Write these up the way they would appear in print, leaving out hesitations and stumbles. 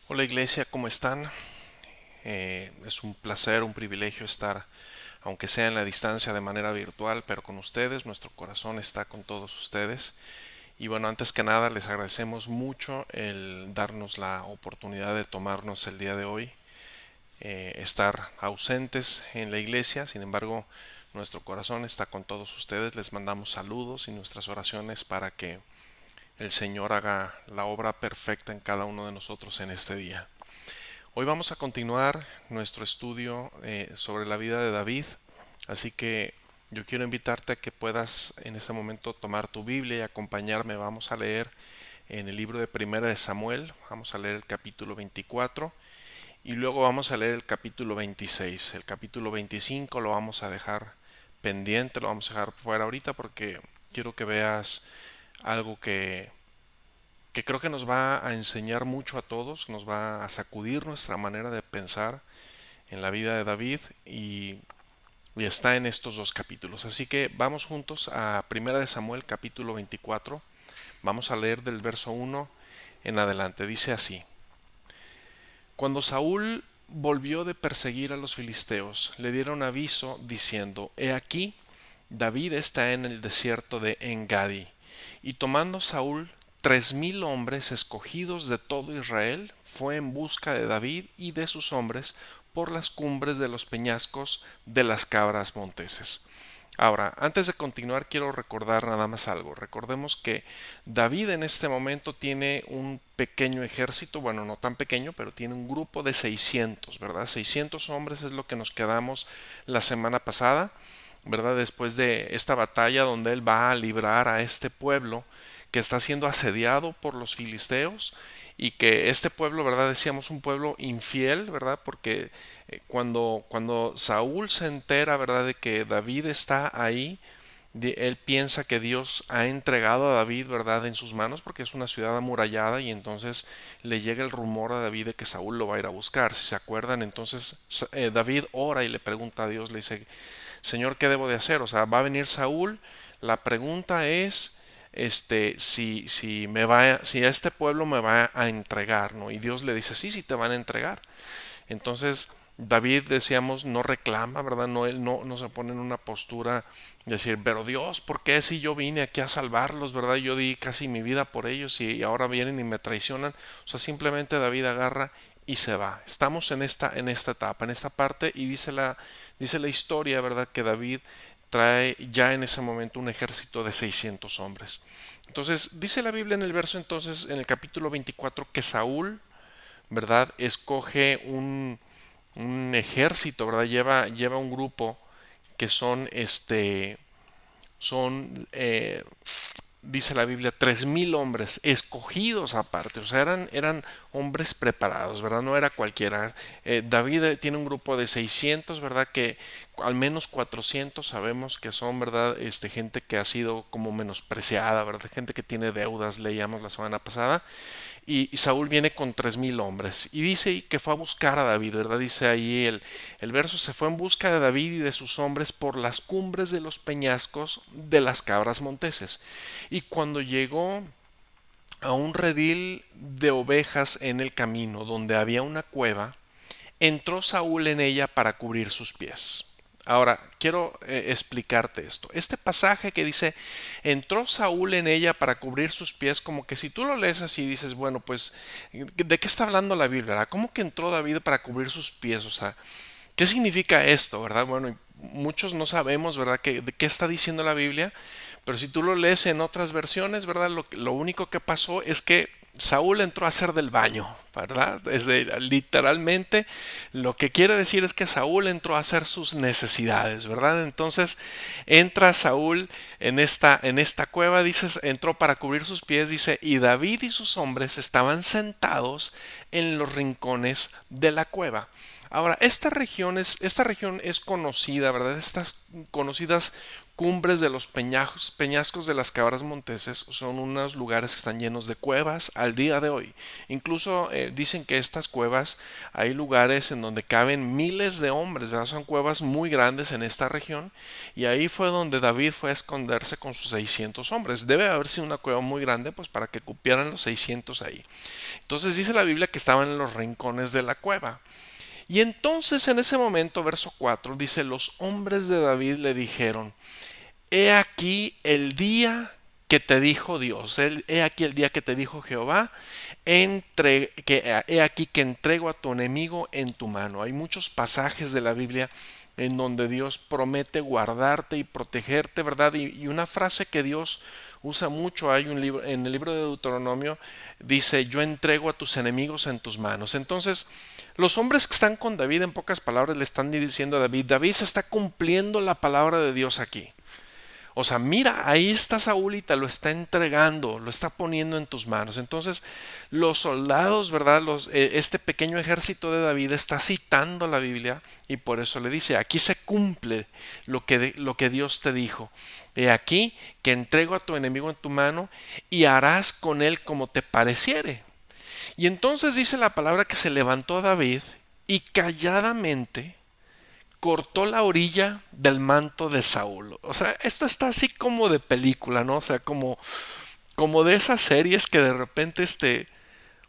Hola iglesia, ¿cómo están? Es un placer, un privilegio estar, aunque sea en la distancia de manera virtual, pero con ustedes. Nuestro corazón está con todos ustedes. Y bueno, antes que nada les agradecemos mucho el darnos la oportunidad de tomarnos el día de hoy, estar ausentes en la iglesia. Sin embargo, nuestro corazón está con todos ustedes. Les mandamos saludos y nuestras oraciones para que el Señor haga la obra perfecta en cada uno de nosotros en este día. Hoy vamos a continuar nuestro estudio sobre la vida de David, así que yo quiero invitarte a que puedas en este momento tomar tu Biblia y acompañarme. Vamos a leer en el libro de Primera de Samuel, vamos a leer el capítulo 24 y luego vamos a leer el capítulo 26. El capítulo 25 lo vamos a dejar pendiente, lo vamos a dejar fuera ahorita porque quiero que veas algo que creo que nos va a enseñar mucho a todos, nos va a sacudir nuestra manera de pensar en la vida de David y está en estos dos capítulos. Así que vamos juntos a Primera de Samuel capítulo 24. Vamos a leer del verso 1 en adelante. Dice así: Cuando Saúl volvió de perseguir a los filisteos, le dieron aviso diciendo: He aquí, David está en el desierto de Engadi. Y tomando Saúl 3000 hombres escogidos de todo Israel, fue en busca de David y de sus hombres por las cumbres de los peñascos de las cabras monteses. Ahora, antes de continuar, quiero recordar nada más algo. Recordemos que David en este momento tiene un pequeño ejército, bueno, no tan pequeño, pero tiene un grupo de 600, ¿verdad? 600 hombres es lo que nos quedamos la semana pasada, ¿verdad? Después de esta batalla donde él va a librar a este pueblo que está siendo asediado por los filisteos y que este pueblo, ¿verdad? Decíamos un pueblo infiel, ¿verdad? Porque cuando Saúl se entera, ¿verdad? De que David está ahí, él piensa que Dios ha entregado a David, ¿verdad?, en sus manos porque es una ciudad amurallada y entonces le llega el rumor a David de que Saúl lo va a ir a buscar. Si se acuerdan, entonces David ora y le pregunta a Dios, le dice: Señor, ¿qué debo de hacer? O sea, va a venir Saúl. La pregunta es, si a este pueblo me va a entregar, ¿no? Y Dios le dice: sí, sí te van a entregar. Entonces David, decíamos, no reclama, ¿verdad? No, él no se pone en una postura de decir: pero Dios, ¿por qué si yo vine aquí a salvarlos, ¿verdad? Yo di casi mi vida por ellos y ahora vienen y me traicionan. O sea, simplemente David agarra y se va. Estamos en esta etapa, en esta parte, y dice la historia, ¿verdad?, que David trae ya en ese momento un ejército de 600 hombres. Entonces, dice la Biblia en el verso, entonces, en el capítulo 24, que Saúl, ¿verdad?, escoge un ejército, ¿verdad? Lleva un grupo que son dice la Biblia, 3000 hombres escogidos aparte, o sea, eran hombres preparados, ¿verdad? No era cualquiera. David tiene un grupo de 600, ¿verdad? Que al menos 400 sabemos que son, ¿verdad? Gente que ha sido como menospreciada, ¿verdad? Gente que tiene deudas, leíamos la semana pasada. Y Saúl viene con 3000 hombres y dice que fue a buscar a David, ¿verdad? Dice ahí el verso: se fue en busca de David y de sus hombres por las cumbres de los peñascos de las cabras monteses. Y cuando llegó a un redil de ovejas en el camino donde había una cueva, entró Saúl en ella para cubrir sus pies. Ahora, quiero explicarte esto. Este pasaje que dice: entró Saúl en ella para cubrir sus pies, como que si tú lo lees así dices: bueno, pues, ¿de qué está hablando la Biblia? ¿Cómo que entró David para cubrir sus pies? O sea, ¿qué significa esto, verdad? Bueno, muchos no sabemos, ¿verdad?, de qué está diciendo la Biblia, pero si tú lo lees en otras versiones, ¿verdad? Lo único que pasó es que Saúl entró a hacer del baño, ¿verdad? Literalmente lo que quiere decir es que Saúl entró a hacer sus necesidades, ¿verdad? Entonces entra Saúl en esta cueva, dices, entró para cubrir sus pies, dice, y David y sus hombres estaban sentados en los rincones de la cueva. Ahora, esta región es conocida, ¿verdad? Estas conocidas cumbres de los peñascos de las cabras monteses son unos lugares que están llenos de cuevas al día de hoy. Incluso dicen que estas cuevas hay lugares en donde caben miles de hombres, ¿verdad? Son cuevas muy grandes en esta región y ahí fue donde David fue a esconderse con sus 600 hombres. Debe haber sido una cueva muy grande pues para que cupieran los 600 ahí. Entonces dice la Biblia que estaban en los rincones de la cueva. Y entonces en ese momento, verso 4, dice, los hombres de David le dijeron, he aquí el día que te dijo Dios, he aquí el día que te dijo Jehová, he aquí que entrego a tu enemigo en tu mano. Hay muchos pasajes de la Biblia en donde Dios promete guardarte y protegerte, ¿verdad? Y una frase que Dios usa mucho, hay un libro, en el libro de Deuteronomio, dice, yo entrego a tus enemigos en tus manos. Entonces, los hombres que están con David, en pocas palabras, le están diciendo a David, David se está cumpliendo la palabra de Dios aquí. O sea, mira, ahí está Saúl y te lo está entregando, lo está poniendo en tus manos. Entonces, los soldados, ¿verdad? Este pequeño ejército de David está citando la Biblia y por eso le dice, aquí se cumple lo que Dios te dijo. He aquí que entrego a tu enemigo en tu mano y harás con él como te pareciere. Y entonces dice la palabra que se levantó David y calladamente cortó la orilla del manto de Saúl. O sea, esto está así como de película, ¿no? O sea, como de esas series que de repente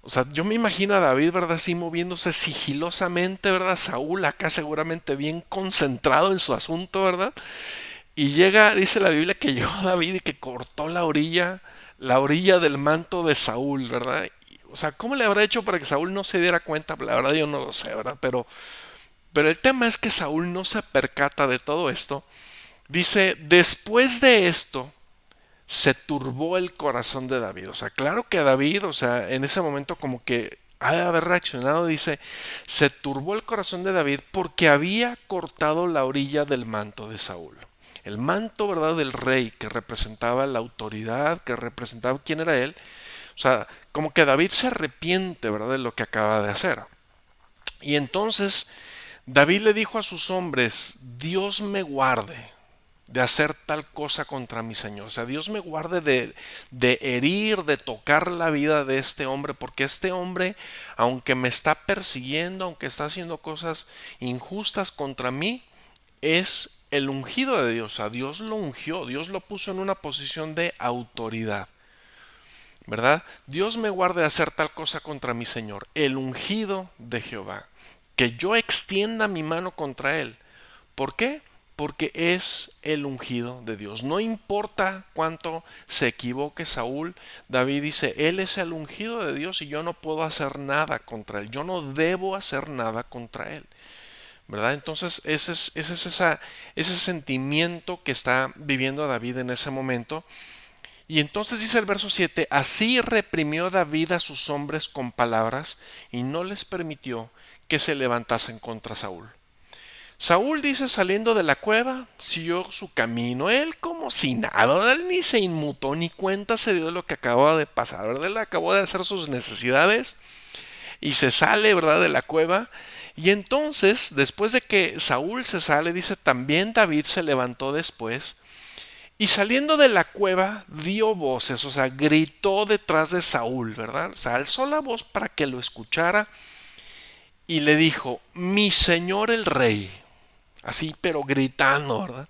o sea, yo me imagino a David, ¿verdad? Así moviéndose sigilosamente, ¿verdad? Saúl acá seguramente bien concentrado en su asunto, ¿verdad? Y llega, dice la Biblia que llegó David y que cortó la orilla del manto de Saúl, ¿verdad? O sea, ¿cómo le habrá hecho para que Saúl no se diera cuenta? La verdad yo no lo sé, ¿verdad? Pero el tema es que Saúl no se percata de todo esto. Dice, después de esto se turbó el corazón de David. O sea, claro que David, o sea, en ese momento como que ha de haber reaccionado, dice, se turbó el corazón de David porque había cortado la orilla del manto de Saúl. El manto, ¿verdad?, del rey que representaba la autoridad, que representaba quién era él. O sea, como que David se arrepiente, ¿verdad?, de lo que acaba de hacer. Y entonces David le dijo a sus hombres, Dios me guarde de hacer tal cosa contra mi Señor. O sea, Dios me guarde de herir, de tocar la vida de este hombre, porque este hombre, aunque me está persiguiendo, aunque está haciendo cosas injustas contra mí, es el ungido de Dios. O sea, Dios lo ungió, Dios lo puso en una posición de autoridad. ¿Verdad? Dios me guarde de hacer tal cosa contra mi Señor, el ungido de Jehová, que yo extienda mi mano contra él. ¿Por qué? Porque es el ungido de Dios. No importa cuánto se equivoque Saúl, David dice, él es el ungido de Dios y yo no puedo hacer nada contra él, yo no debo hacer nada contra él. ¿Verdad? Entonces ese sentimiento que está viviendo David en ese momento. Y entonces dice el verso 7, así reprimió David a sus hombres con palabras y no les permitió que se levantasen contra Saúl. Saúl dice saliendo de la cueva, siguió su camino, él como si nada, él ni se inmutó ni cuenta se dio de lo que acababa de pasar, ¿verdad? Él acabó de hacer sus necesidades y se sale, ¿verdad?, de la cueva. Y entonces, después de que Saúl se sale, dice también David se levantó después y saliendo de la cueva dio voces, o sea, gritó detrás de Saúl, ¿verdad? O sea, alzó la voz para que lo escuchara y le dijo, mi señor el rey, así pero gritando, ¿verdad?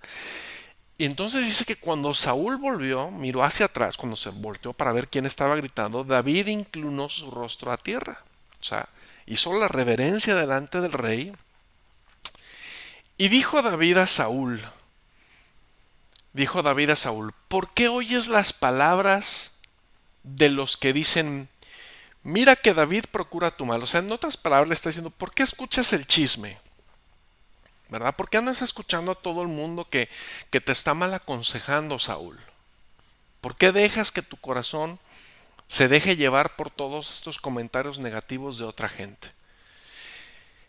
Y entonces dice que cuando Saúl volvió, miró hacia atrás, cuando se volteó para ver quién estaba gritando, David inclinó su rostro a tierra, o sea, hizo la reverencia delante del rey. Y dijo David a Saúl, ¿por qué oyes las palabras de los que dicen, mira que David procura tu mal? O sea, en otras palabras le está diciendo, ¿por qué escuchas el chisme? ¿Verdad? ¿Por qué andas escuchando a todo el mundo que te está mal aconsejando, Saúl? ¿Por qué dejas que tu corazón se deje llevar por todos estos comentarios negativos de otra gente?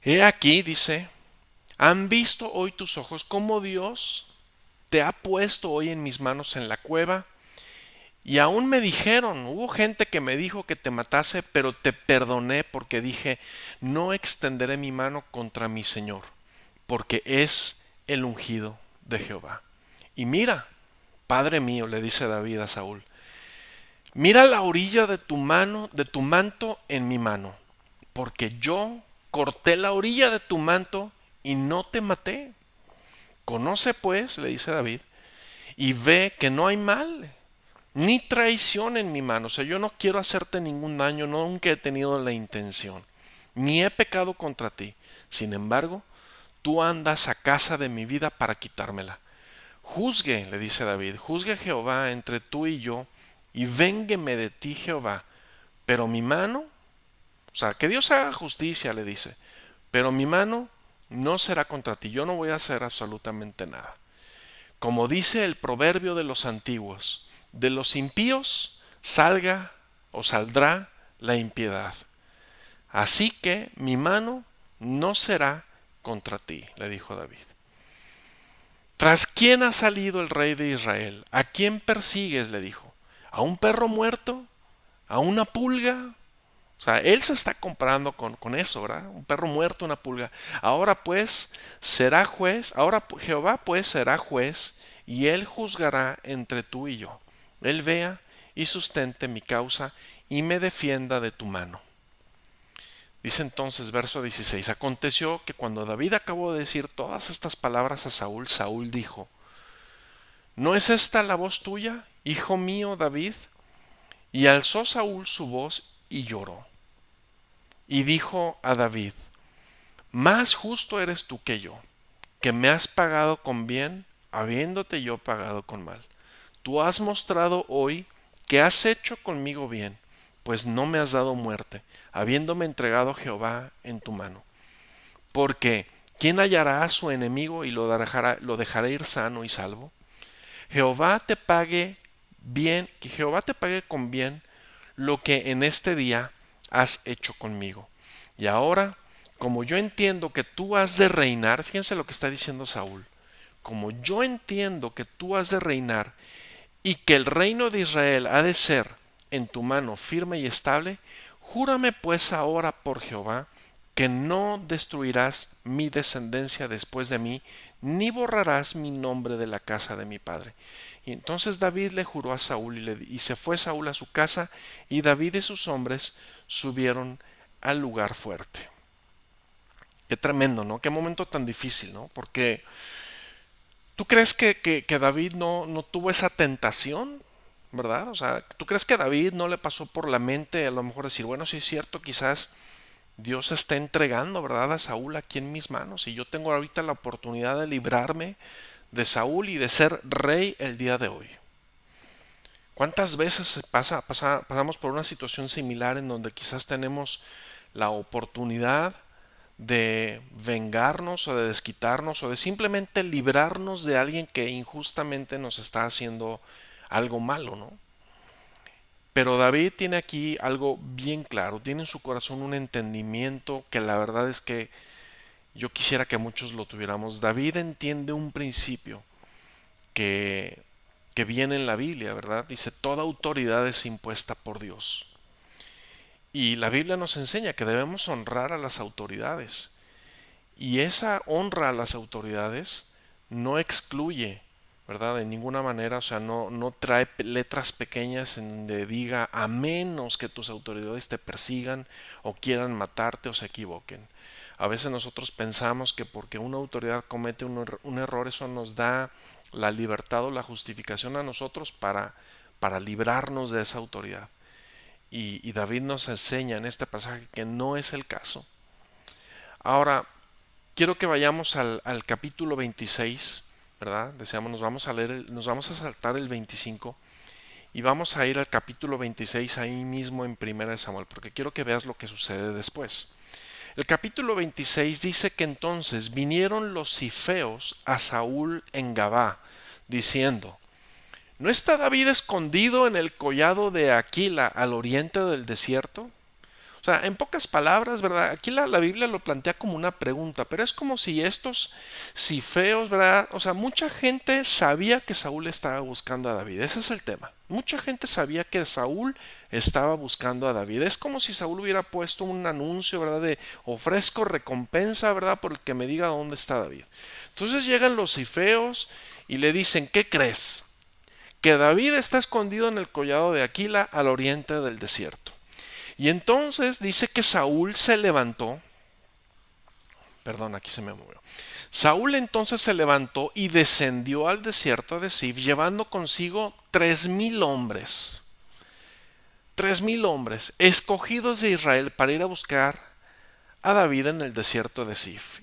He aquí, dice, han visto hoy tus ojos cómo Dios te ha puesto hoy en mis manos en la cueva. Y aún me dijeron, hubo gente que me dijo que te matase, pero te perdoné porque dije, no extenderé mi mano contra mi Señor, porque es el ungido de Jehová. Y mira, Padre mío, le dice David a Saúl, mira la orilla de tu mano, de tu manto en mi mano, porque yo corté la orilla de tu manto y no te maté. Conoce pues, le dice David, y ve que no hay mal ni traición en mi mano. O sea, yo no quiero hacerte ningún daño, nunca he tenido la intención, ni he pecado contra ti. Sin embargo, tú andas a casa de mi vida para quitármela. Juzgue, le dice David, juzgue Jehová entre tú y yo, y véngueme de ti Jehová. Pero mi mano, o sea, que Dios haga justicia, le dice, pero mi mano no será contra ti, yo no voy a hacer absolutamente nada. Como dice el proverbio de los antiguos, de los impíos salga o saldrá la impiedad. Así que mi mano no será contra ti, le dijo David. ¿Tras quién ha salido el rey de Israel? ¿A quién persigues? Le dijo. ¿A un perro muerto? ¿A una pulga? O sea, él se está comparando con eso, ¿verdad? Un perro muerto, una pulga. Ahora pues será juez, ahora Jehová pues será juez y él juzgará entre tú y yo. Él vea y sustente mi causa y me defienda de tu mano. Dice entonces verso 16, aconteció que cuando David acabó de decir todas estas palabras a Saúl, Saúl dijo, ¿no es esta la voz tuya, hijo mío David? Y alzó Saúl su voz y lloró. Y dijo a David, más justo eres tú que yo, que me has pagado con bien, habiéndote yo pagado con mal. Tú has mostrado hoy que has hecho conmigo bien, pues no me has dado muerte, habiéndome entregado Jehová en tu mano. Porque ¿quién hallará a su enemigo y lo dejará ir sano y salvo? Jehová te pague bien, que Jehová te pague con bien lo que en este día has hecho conmigo. Y ahora, como yo entiendo que tú has de reinar, fíjense lo que está diciendo Saúl, como yo entiendo que tú has de reinar y que el reino de Israel ha de ser en tu mano firme y estable, júrame pues ahora por Jehová que no destruirás mi descendencia después de mí, ni borrarás mi nombre de la casa de mi padre. Y entonces David le juró a Saúl y se fue Saúl a su casa, y David y sus hombres subieron al lugar fuerte. Qué tremendo, ¿no? Qué momento tan difícil, ¿no? Porque ¿tú crees que David no tuvo esa tentación? ¿Verdad? O sea, ¿tú crees que David no le pasó por la mente a lo mejor decir, bueno, sí es cierto, quizás Dios está entregando, ¿verdad?, a Saúl aquí en mis manos y yo tengo ahorita la oportunidad de librarme de Saúl y de ser rey el día de hoy. ¿Cuántas veces pasamos por una situación similar en donde quizás tenemos la oportunidad de vengarnos o de desquitarnos o de simplemente librarnos de alguien que injustamente nos está haciendo algo malo, ¿no? Pero David tiene aquí algo bien claro, tiene en su corazón un entendimiento que la verdad es que yo quisiera que muchos lo tuviéramos. David entiende un principio que, que viene en la Biblia, ¿verdad? Dice, toda autoridad es impuesta por Dios. Y la Biblia nos enseña que debemos honrar a las autoridades. Y esa honra a las autoridades no excluye, ¿verdad? De ninguna manera, o sea, no trae letras pequeñas en donde diga a menos que tus autoridades te persigan o quieran matarte o se equivoquen. A veces nosotros pensamos que porque una autoridad comete un error, eso nos da la libertad o la justificación a nosotros para librarnos de esa autoridad. Y David nos enseña en este pasaje que no es el caso. Ahora, quiero que vayamos al capítulo 26, ¿verdad? Deseamos, nos vamos a saltar el 25 y vamos a ir al capítulo 26 ahí mismo en Primera de Samuel, porque quiero que veas lo que sucede después. El capítulo 26 dice que entonces vinieron los cifeos a Saúl en Gabá, diciendo, ¿no está David escondido en el collado de Aquila al oriente del desierto? O sea, en pocas palabras, ¿verdad? Aquí la Biblia lo plantea como una pregunta, pero es como si estos cifeos, ¿verdad? O sea, mucha gente sabía que Saúl estaba buscando a David. Ese es el tema. Mucha gente sabía que Saúl estaba buscando a David. Es como si Saúl hubiera puesto un anuncio, ¿verdad? De ofrezco recompensa, ¿verdad? Por el que me diga dónde está David. Entonces llegan los cifeos y le dicen, ¿qué crees? Que David está escondido en el collado de Aquila al oriente del desierto. Y entonces dice que Saúl se levantó, perdón, aquí se me movió. Saúl entonces se levantó y descendió al desierto de Sif, llevando consigo 3,000 hombres. 3,000 hombres escogidos de Israel para ir a buscar a David en el desierto de Sif.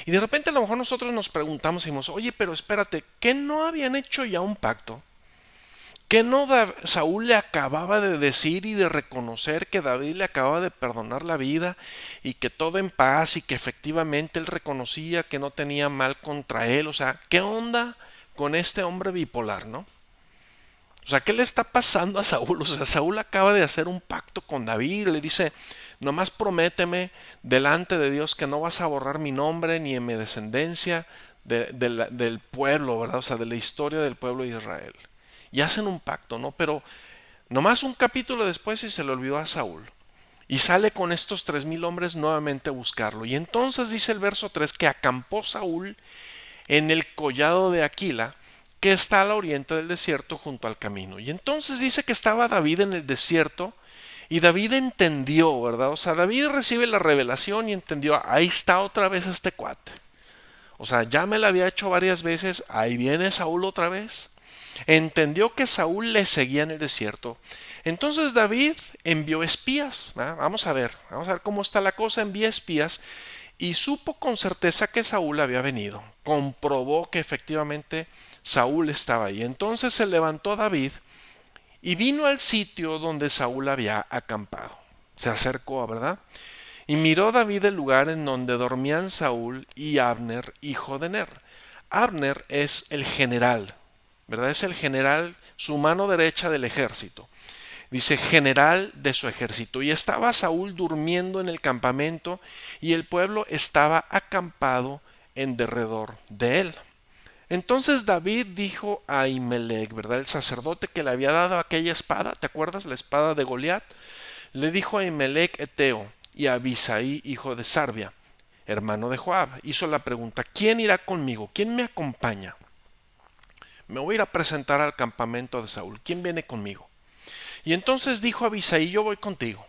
Y de repente a lo mejor nosotros nos preguntamos y decimos, oye, pero espérate, ¿qué no habían hecho ya un pacto? ¿Qué no Saúl le acababa de decir y de reconocer que David le acababa de perdonar la vida y que todo en paz y que efectivamente él reconocía que no tenía mal contra él? O sea, ¿qué onda con este hombre bipolar, no? O sea, ¿qué le está pasando a Saúl? O sea, Saúl acaba de hacer un pacto con David, le dice, nomás prométeme delante de Dios que no vas a borrar mi nombre ni en mi descendencia del pueblo, ¿verdad? O sea, de la historia del pueblo de Israel. Y hacen un pacto, ¿no? Pero nomás un capítulo después y se le olvidó a Saúl. Y sale con estos 3,000 hombres nuevamente a buscarlo. Y entonces dice el verso 3 que acampó Saúl en el collado de Aquila, que está al oriente del desierto junto al camino. Y entonces dice que estaba David en el desierto y David entendió, ¿verdad? O sea, David recibe la revelación y entendió, ahí está otra vez este cuate. O sea, ya me la había hecho varias veces, ahí viene Saúl otra vez. Entendió que Saúl le seguía en el desierto. Entonces David envió espías. Vamos a ver cómo está la cosa. Envía espías y supo con certeza que Saúl había venido. Comprobó que efectivamente Saúl estaba ahí. Entonces se levantó David y vino al sitio donde Saúl había acampado. Se acercó, ¿verdad? Y miró David el lugar en donde dormían Saúl y Abner, hijo de Ner. Abner es el general, ¿verdad? Es el general, su mano derecha del ejército. Dice general de su ejército. Y estaba Saúl durmiendo en el campamento y el pueblo estaba acampado en derredor de él. Entonces David dijo a Ahimelech, ¿verdad? El sacerdote que le había dado aquella espada, ¿te acuerdas? La espada de Goliat. Le dijo a Ahimelech Eteo y a Abisaí, hijo de Sarbia, hermano de Joab. Hizo la pregunta, ¿quién irá conmigo? ¿Quién me acompaña? Me voy a ir a presentar al campamento de Saúl. ¿Quién viene conmigo? Y entonces dijo a Abisaí, yo voy contigo.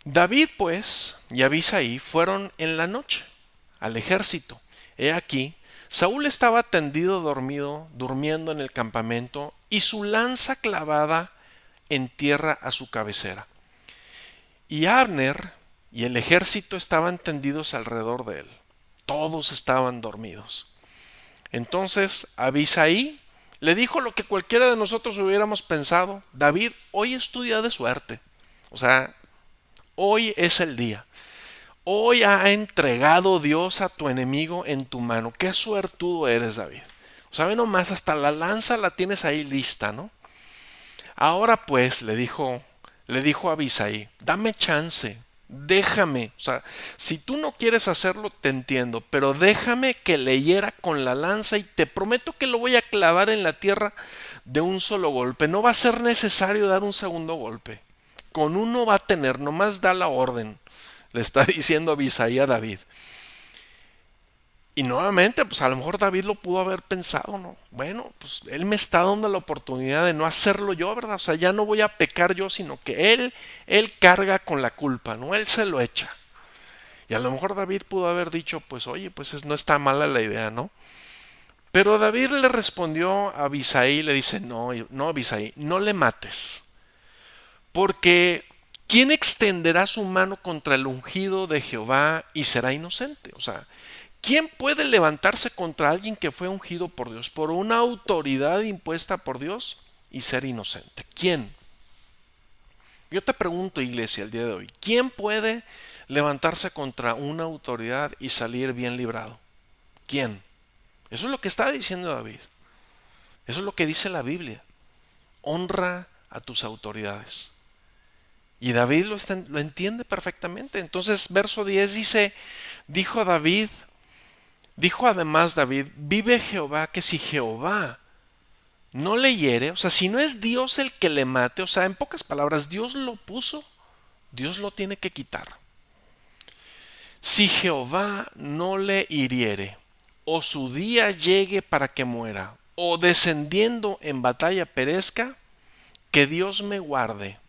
David pues y Abisaí fueron en la noche al ejército. He aquí, Saúl estaba tendido dormido, durmiendo en el campamento, y su lanza clavada en tierra a su cabecera. Y Abner y el ejército estaban tendidos alrededor de él. Todos estaban dormidos. Entonces Abisaí le dijo lo que cualquiera de nosotros hubiéramos pensado. David, hoy es tu día de suerte. O sea, hoy es el día. Hoy ha entregado Dios a tu enemigo en tu mano. Qué suertudo eres, David. O sea, ve nomás, hasta la lanza la tienes ahí lista, ¿no? Ahora pues, le dijo a Abisaí, dame chance, déjame. O sea, si tú no quieres hacerlo, te entiendo, pero déjame que le hiera con la lanza y te prometo que lo voy a clavar en la tierra de un solo golpe. No va a ser necesario dar un segundo golpe. Con uno va a tener, nomás da la orden. Le está diciendo Abisaí a David. Y nuevamente, pues a lo mejor David lo pudo haber pensado, ¿no? Bueno, pues él me está dando la oportunidad de no hacerlo yo, ¿verdad? O sea, ya no voy a pecar yo, sino que él carga con la culpa, ¿no? Él se lo echa. Y a lo mejor David pudo haber dicho, pues oye, pues no está mala la idea, ¿no? Pero David le respondió a Abisaí, le dice, no, no Abisaí, no le mates. Porque ¿quién extenderá su mano contra el ungido de Jehová y será inocente? O sea, ¿quién puede levantarse contra alguien que fue ungido por Dios, por una autoridad impuesta por Dios y ser inocente? ¿Quién? Yo te pregunto, iglesia, el día de hoy, ¿quién puede levantarse contra una autoridad y salir bien librado? ¿Quién? Eso es lo que está diciendo David. Eso es lo que dice la Biblia. Honra a tus autoridades. Y David lo entiende perfectamente. Entonces, verso 10 dice, dijo además David, vive Jehová, que si Jehová no le hiere, o sea, si no es Dios el que le mate, o sea, en pocas palabras, Dios lo puso, Dios lo tiene que quitar. Si Jehová no le hiriere, o su día llegue para que muera, o descendiendo en batalla perezca, que Dios me guarde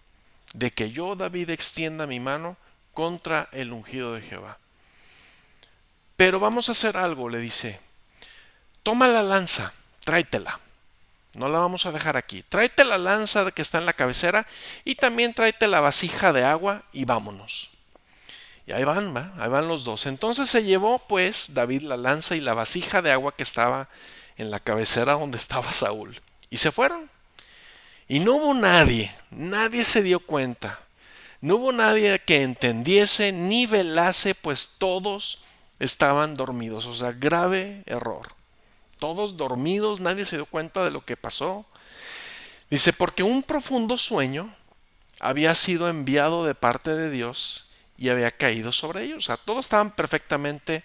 de que yo, David, extienda mi mano contra el ungido de Jehová. Pero vamos a hacer algo, le dice. Toma la lanza, tráetela. No la vamos a dejar aquí. Tráete la lanza que está en la cabecera y también tráete la vasija de agua y vámonos. Y ahí van, ¿va? Ahí van los dos. Entonces se llevó pues David la lanza y la vasija de agua que estaba en la cabecera donde estaba Saúl. Y se fueron. Y no hubo nadie se dio cuenta. No hubo nadie que entendiese ni velase, pues todos estaban dormidos. O sea, grave error. Todos dormidos, nadie se dio cuenta de lo que pasó. Dice, porque un profundo sueño había sido enviado de parte de Dios y había caído sobre ellos. O sea, todos estaban perfectamente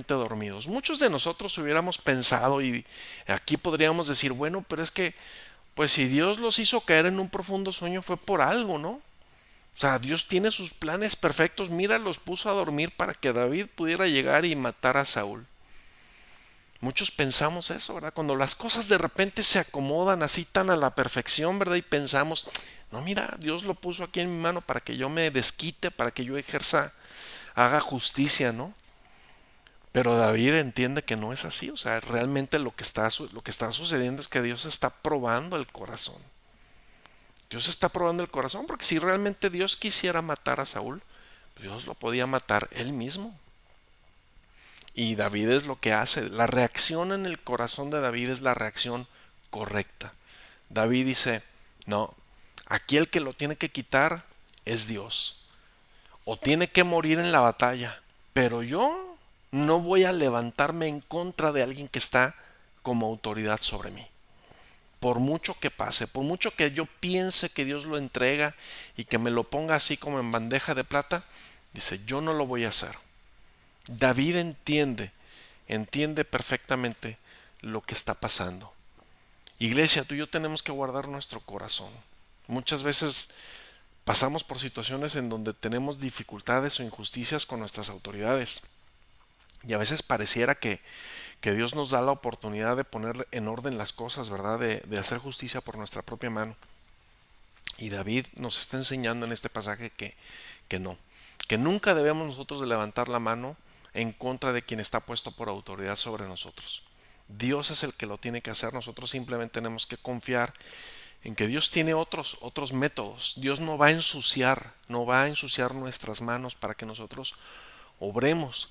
dormidos. Muchos de nosotros hubiéramos pensado, y aquí podríamos decir, bueno, pero es que, pues si Dios los hizo caer en un profundo sueño fue por algo, ¿no? O sea, Dios tiene sus planes perfectos. Mira, los puso a dormir para que David pudiera llegar y matar a Saúl. Muchos pensamos eso, ¿verdad? Cuando las cosas de repente se acomodan así tan a la perfección, ¿verdad? Y pensamos, no, mira, Dios lo puso aquí en mi mano para que yo me desquite, para que yo haga justicia, ¿no? Pero David entiende que no es así. O sea, realmente lo que está sucediendo es que Dios está probando el corazón. Dios está probando el corazón, porque si realmente Dios quisiera matar a Saúl, Dios lo podía matar él mismo. Y David es lo que hace. La reacción en el corazón de David es la reacción correcta. David dice, no, aquí el que lo tiene que quitar es Dios. O tiene que morir en la batalla. Pero yo no voy a levantarme en contra de alguien que está como autoridad sobre mí. Por mucho que pase, por mucho que yo piense que Dios lo entrega y que me lo ponga así como en bandeja de plata, dice, yo no lo voy a hacer. David entiende perfectamente lo que está pasando. Iglesia, tú y yo tenemos que guardar nuestro corazón. Muchas veces pasamos por situaciones en donde tenemos dificultades o injusticias con nuestras autoridades. Y a veces pareciera que Dios nos da la oportunidad de poner en orden las cosas, ¿verdad? De hacer justicia por nuestra propia mano. Y David nos está enseñando en este pasaje que no. Que nunca debemos nosotros de levantar la mano en contra de quien está puesto por autoridad sobre nosotros. Dios es el que lo tiene que hacer. Nosotros simplemente tenemos que confiar en que Dios tiene otros métodos. Dios no va a ensuciar nuestras manos para que nosotros obremos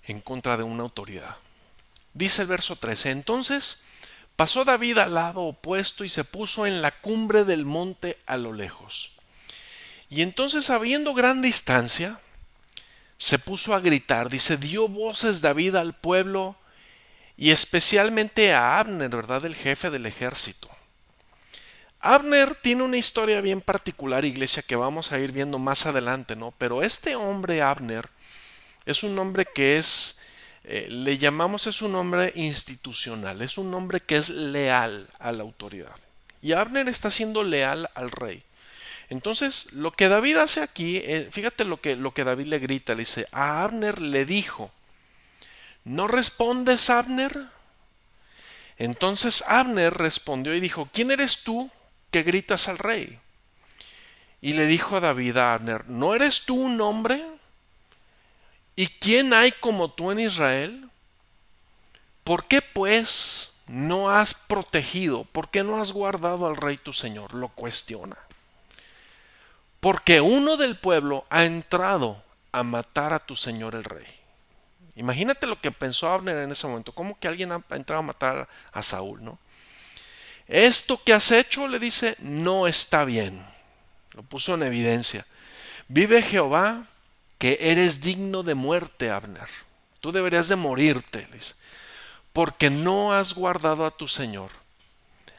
en contra de una autoridad. Dice el verso 13, entonces pasó David al lado opuesto y se puso en la cumbre del monte a lo lejos. Y entonces, habiendo gran distancia, se puso a gritar. Dice, dio voces David al pueblo y especialmente a Abner, ¿verdad? El jefe del ejército. Abner tiene una historia bien particular, iglesia, que vamos a ir viendo más adelante, ¿no? Pero este hombre, Abner, es un hombre que le llamamos, es un hombre institucional, es un hombre que es leal a la autoridad. Y Abner está siendo leal al rey. Entonces, lo que David hace aquí, fíjate lo que David le grita, le dice, a Abner le dijo, ¿no respondes, Abner? Entonces Abner respondió y dijo, ¿quién eres tú que gritas al rey? Y le dijo David a Abner, ¿no eres tú un hombre? ¿Y quién hay como tú en Israel? ¿Por qué pues no has protegido? ¿Por qué no has guardado al rey tu señor? Lo cuestiona. Porque uno del pueblo ha entrado a matar a tu señor el rey. Imagínate lo que pensó Abner en ese momento. ¿Cómo que alguien ha entrado a matar a Saúl, no? Esto que has hecho, le dice, no está bien. Lo puso en evidencia. Vive Jehová, que eres digno de muerte, Abner. Tú deberías de morirte, le dice, porque no has guardado a tu señor,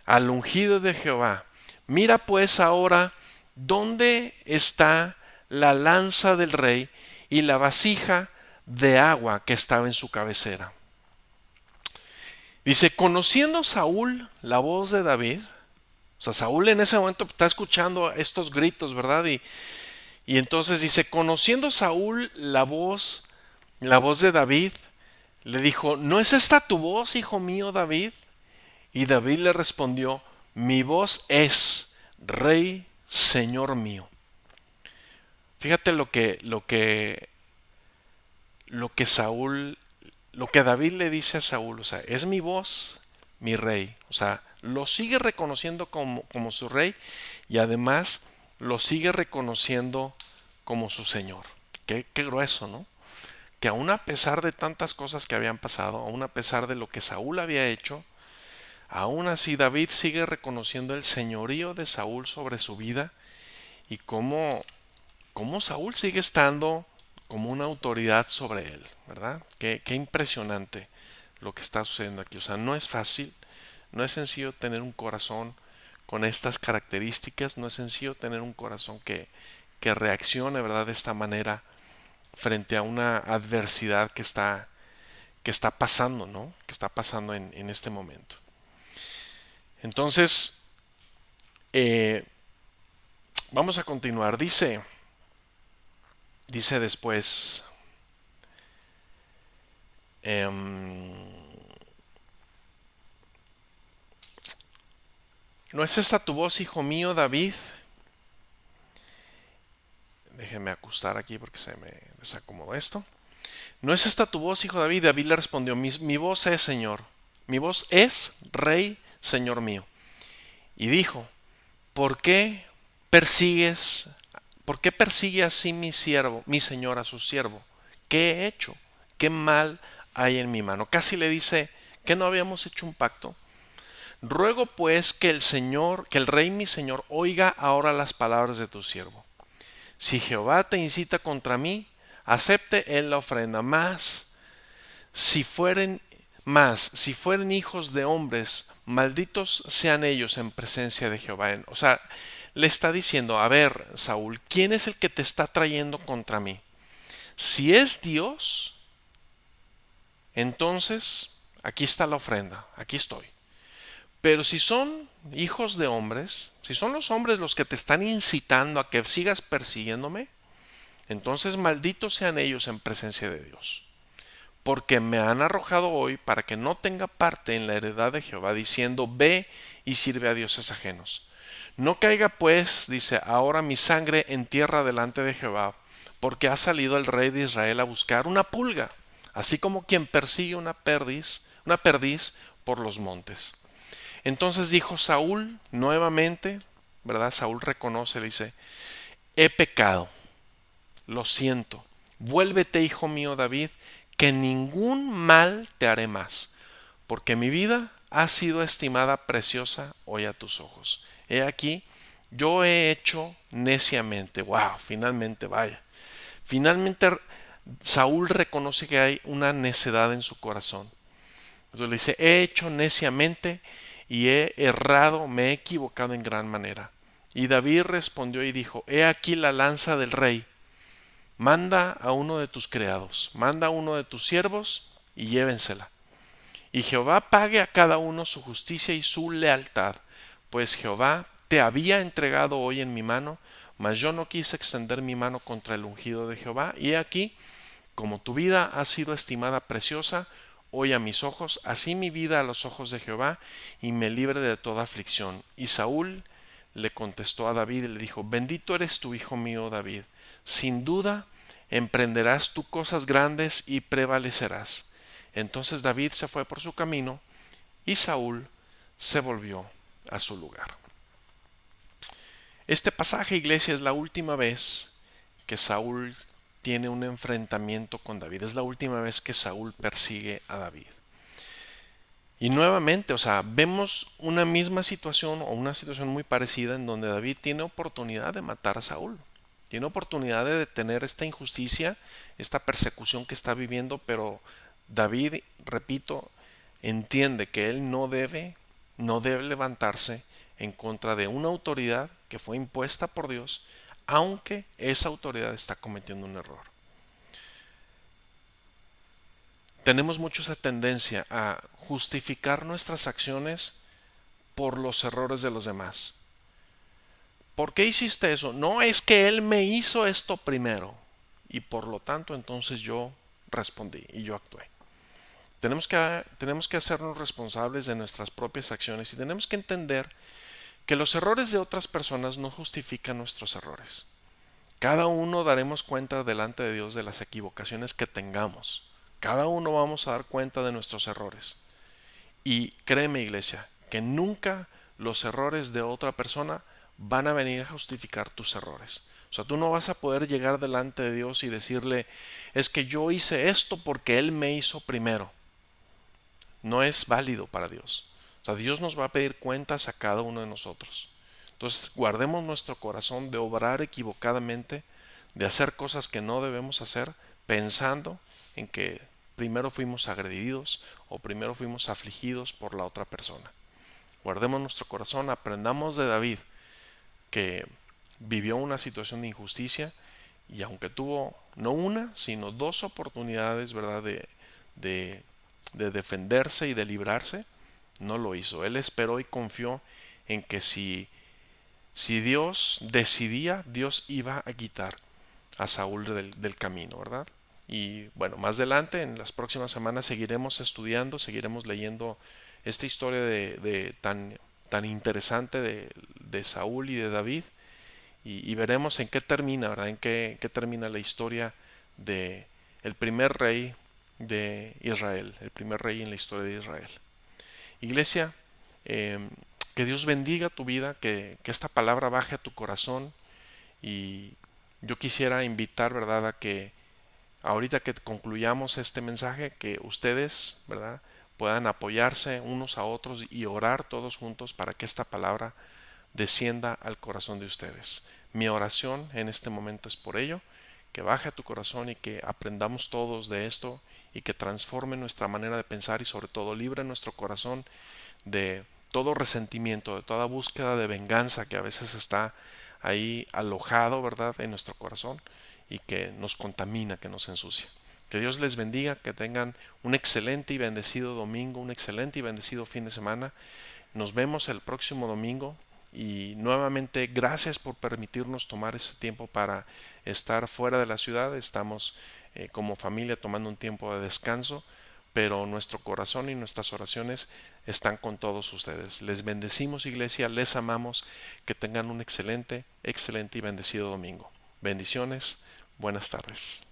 al ungido de Jehová. Mira pues ahora dónde está la lanza del rey y la vasija de agua que estaba en su cabecera. Dice, conociendo Saúl la voz de David, o sea, Saúl en ese momento está escuchando estos gritos, ¿verdad? Y entonces dice, conociendo Saúl la voz de David, le dijo, ¿no es esta tu voz, hijo mío David? Y David le respondió, mi voz es, Rey, Señor mío. Fíjate lo que Saúl, lo que David le dice a Saúl, o sea, es mi voz, mi rey. O sea, lo sigue reconociendo como su rey y además lo sigue reconociendo como su señor. Qué grueso, ¿no? Que aún a pesar de tantas cosas que habían pasado, aún a pesar de lo que Saúl había hecho, aún así David sigue reconociendo el señorío de Saúl sobre su vida y cómo Saúl sigue estando como una autoridad sobre él, ¿verdad? Qué impresionante lo que está sucediendo aquí. O sea, no es fácil, no es sencillo tener un corazón con estas características, no es sencillo tener un corazón que reaccione, ¿verdad? De esta manera frente a una adversidad que está pasando, ¿no? Que está pasando en este momento. Entonces, eh, vamos a continuar. Dice después, em, ¿no es esta tu voz, hijo mío, David? Déjeme ajustar aquí porque se me desacomodó esto. ¿No es esta tu voz, hijo David? David le respondió, mi voz es, Señor. Mi voz es, Rey, Señor mío. Y dijo, ¿por qué persigues, por qué persigue así mi siervo, mi señor a su siervo? ¿Qué he hecho? ¿Qué mal hay en mi mano? Casi le dice, ¿que no habíamos hecho un pacto? Ruego pues que el Señor, que el rey mi señor oiga ahora las palabras de tu siervo. Si Jehová te incita contra mí, acepte él la ofrenda. Si fueren si fueren hijos de hombres, malditos sean ellos en presencia de Jehová. O sea, le está diciendo, a ver, Saúl, ¿quién es el que te está trayendo contra mí? Si es Dios, entonces aquí está la ofrenda, aquí estoy. Pero si son hijos de hombres, si son los hombres los que te están incitando a que sigas persiguiéndome, entonces malditos sean ellos en presencia de Dios. Porque me han arrojado hoy para que no tenga parte en la heredad de Jehová, diciendo, ve y sirve a dioses ajenos. No caiga pues, dice, ahora mi sangre en tierra delante de Jehová, porque ha salido el rey de Israel a buscar una pulga, así como quien persigue una perdiz por los montes. Entonces dijo Saúl nuevamente, ¿verdad? Saúl reconoce, dice, he pecado, lo siento, vuélvete, hijo mío David, que ningún mal te haré más, porque mi vida ha sido estimada preciosa hoy a tus ojos. He aquí, yo he hecho neciamente. Wow, finalmente, vaya. Finalmente Saúl reconoce que hay una necedad en su corazón. Entonces le dice, he hecho neciamente y he errado, me he equivocado en gran manera. Y David respondió y dijo, he aquí la lanza del rey. Manda a uno de tus criados, manda a uno de tus siervos y llévensela. Y Jehová pague a cada uno su justicia y su lealtad, pues Jehová te había entregado hoy en mi mano, mas yo no quise extender mi mano contra el ungido de Jehová. Y he aquí, como tu vida ha sido estimada preciosa hoy a mis ojos, así mi vida a los ojos de Jehová, y me libre de toda aflicción. Y Saúl le contestó a David y le dijo, bendito eres tu hijo mío David, sin duda emprenderás tú cosas grandes y prevalecerás. Entonces David se fue por su camino y Saúl se volvió a su lugar. Este pasaje, iglesia, es la última vez que Saúl tiene un enfrentamiento con David. Es la última vez que Saúl persigue a David. Y nuevamente, o sea, vemos una misma situación o una situación muy parecida en donde David tiene oportunidad de matar a Saúl. Tiene oportunidad de detener esta injusticia, esta persecución que está viviendo, pero David, repito, entiende que él no debe levantarse en contra de una autoridad que fue impuesta por Dios, aunque esa autoridad está cometiendo un error. Tenemos mucho esa tendencia a justificar nuestras acciones por los errores de los demás. ¿Por qué hiciste eso? No, es que él me hizo esto primero y por lo tanto entonces yo respondí y yo actué. Tenemos que hacernos responsables de nuestras propias acciones y tenemos que entender que los errores de otras personas no justifican nuestros errores. Cada uno daremos cuenta delante de Dios de las equivocaciones que tengamos. Cada uno vamos a dar cuenta de nuestros errores. Y créeme, iglesia, que nunca los errores de otra persona van a venir a justificar tus errores. O sea, tú no vas a poder llegar delante de Dios y decirle, es que yo hice esto porque Él me hizo primero. No es válido para Dios. O sea, Dios nos va a pedir cuentas a cada uno de nosotros. Entonces, guardemos nuestro corazón de obrar equivocadamente, de hacer cosas que no debemos hacer, pensando en que primero fuimos agredidos o primero fuimos afligidos por la otra persona. Guardemos nuestro corazón, aprendamos de David, que vivió una situación de injusticia y aunque tuvo no una, sino dos oportunidades, ¿verdad?, de, de defenderse y de librarse, no lo hizo. Él esperó y confió en que si Dios decidía, Dios iba a quitar a Saúl del camino, ¿verdad? Y bueno, más adelante, en las próximas semanas, seguiremos estudiando, seguiremos leyendo esta historia tan interesante de Saúl y de David y veremos en qué termina, ¿verdad? En qué termina la historia de el primer rey de Israel, el primer rey en la historia de Israel. Iglesia, eh, que Dios bendiga tu vida, que esta palabra baje a tu corazón y yo quisiera invitar, ¿verdad?, a que ahorita que concluyamos este mensaje, que ustedes, ¿verdad?, puedan apoyarse unos a otros y orar todos juntos para que esta palabra descienda al corazón de ustedes. Mi oración en este momento es por ello, que baje a tu corazón y que aprendamos todos de esto y que transforme nuestra manera de pensar y sobre todo libre nuestro corazón de todo resentimiento, de toda búsqueda de venganza que a veces está ahí alojado, ¿verdad?, en nuestro corazón y que nos contamina, que nos ensucia. Que Dios les bendiga, que tengan un excelente y bendecido domingo, un excelente y bendecido fin de semana. Nos vemos el próximo domingo y nuevamente gracias por permitirnos tomar ese tiempo para estar fuera de la ciudad. Estamos como familia tomando un tiempo de descanso, pero nuestro corazón y nuestras oraciones están con todos ustedes. Les bendecimos, iglesia, les amamos, que tengan un excelente, excelente y bendecido domingo. Bendiciones, buenas tardes.